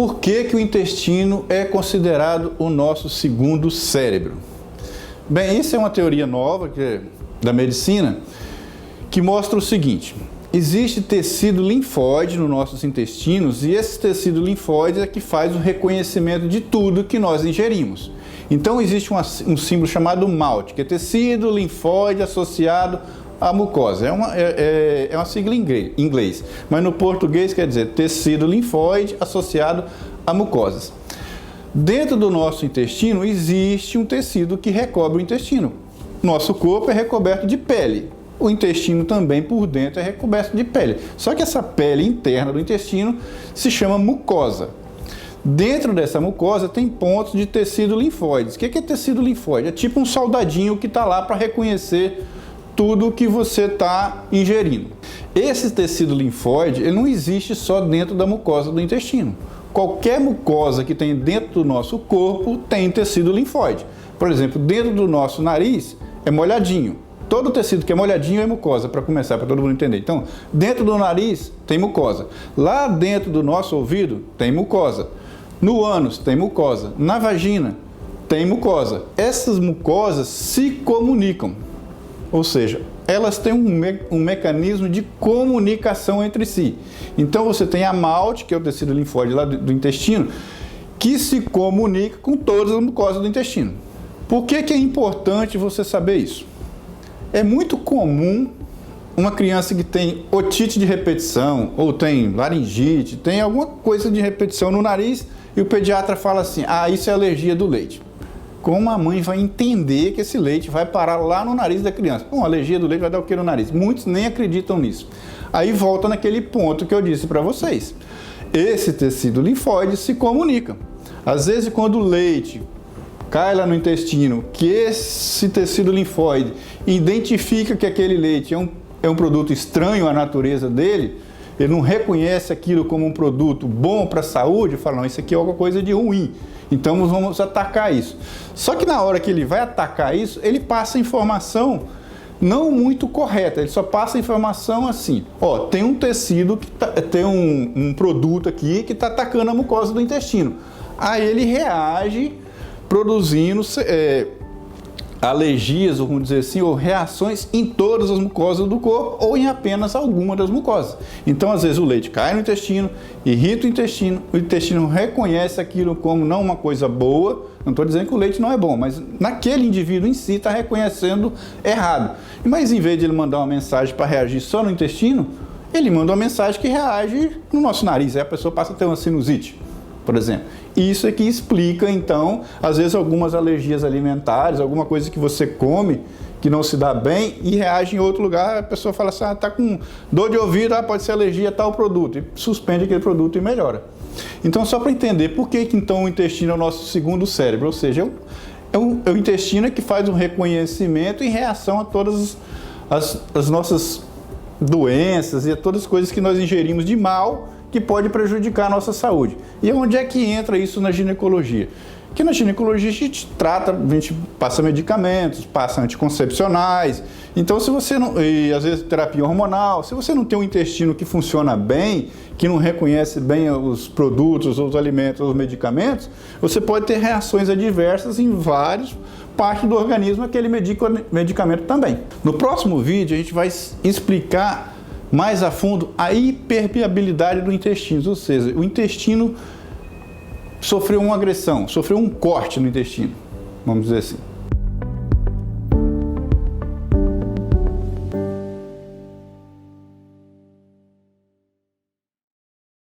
Por que que o intestino é considerado o nosso segundo cérebro? Bem, isso é uma teoria nova da medicina que mostra o seguinte: existe tecido linfóide nos nossos intestinos e esse tecido linfóide é que faz o reconhecimento de tudo que nós ingerimos. Então existe um símbolo chamado MALT, que é tecido linfóide associado à mucosa. É uma sigla em inglês, mas no português quer dizer tecido linfóide associado a mucosas. Dentro do nosso intestino existe um tecido que recobre o intestino. Nosso corpo é recoberto de pele. O intestino também por dentro é recoberto de pele. Só que essa pele interna do intestino se chama mucosa. Dentro dessa mucosa tem pontos de tecido linfóide. O que é tecido linfóide? É tipo um soldadinho que está lá para reconhecer tudo que você está ingerindo. Esse tecido linfóide ele não existe só dentro da mucosa do intestino. Qualquer mucosa que tem dentro do nosso corpo tem tecido linfóide. Por exemplo, dentro do nosso nariz é molhadinho. Todo tecido que é molhadinho é mucosa, para começar, para todo mundo entender. Então, dentro do nariz tem mucosa. Lá dentro do nosso ouvido tem mucosa. No ânus tem mucosa. Na vagina tem mucosa. Essas mucosas se comunicam. Ou seja, elas têm um mecanismo de comunicação entre si. Então você tem a MALT, que é o tecido linfóide lá do intestino, que se comunica com todas as mucosas do intestino. Por que que é importante você saber isso? É muito comum uma criança que tem otite de repetição, ou tem laringite, tem alguma coisa de repetição no nariz, e o pediatra fala assim: ah, isso é alergia do leite. Como a mãe vai entender que esse leite vai parar lá no nariz da criança? Bom, a alergia do leite vai dar o que no nariz? Muitos nem acreditam nisso. Aí volta naquele ponto que eu disse para vocês. Esse tecido linfóide se comunica. Às vezes, quando o leite cai lá no intestino, que esse tecido linfóide identifica que aquele leite é um produto estranho à natureza dele, ele não reconhece aquilo como um produto bom para a saúde, fala, não, isso aqui é alguma coisa de ruim. Então nós vamos atacar isso. Só que na hora que ele vai atacar isso, ele passa informação não muito correta. Ele só passa informação assim: ó, tem um tecido tem um produto aqui que está atacando a mucosa do intestino. Aí ele reage produzindo alergias, ou vamos dizer assim, ou reações em todas as mucosas do corpo ou em apenas alguma das mucosas. Então, às vezes, o leite cai no intestino, irrita o intestino reconhece aquilo como não uma coisa boa. Não estou dizendo que o leite não é bom, mas naquele indivíduo em si está reconhecendo errado. Mas em vez de ele mandar uma mensagem para reagir só no intestino, ele manda uma mensagem que reage no nosso nariz. Aí a pessoa passa a ter uma sinusite, por exemplo. Isso é que explica, então, às vezes algumas alergias alimentares, alguma coisa que você come que não se dá bem e reage em outro lugar, a pessoa fala assim, está com dor de ouvido, pode ser alergia a tal produto, e suspende aquele produto e melhora. Então, só para entender por que então o intestino é o nosso segundo cérebro, ou seja, é o intestino que faz um reconhecimento em reação a todas as nossas doenças e a todas as coisas que nós ingerimos de mal, que pode prejudicar a nossa saúde. E onde é que entra isso na ginecologia? Que na ginecologia a gente trata, a gente passa medicamentos, passa anticoncepcionais. Então, se você não, e às vezes terapia hormonal, se você não tem um intestino que funciona bem, que não reconhece bem os produtos, os alimentos, os medicamentos, você pode ter reações adversas em várias partes do organismo, aquele medicamento também. No próximo vídeo, a gente vai explicar mais a fundo a hipermeabilidade do intestino, ou seja, o intestino sofreu uma agressão, sofreu um corte no intestino, vamos dizer assim.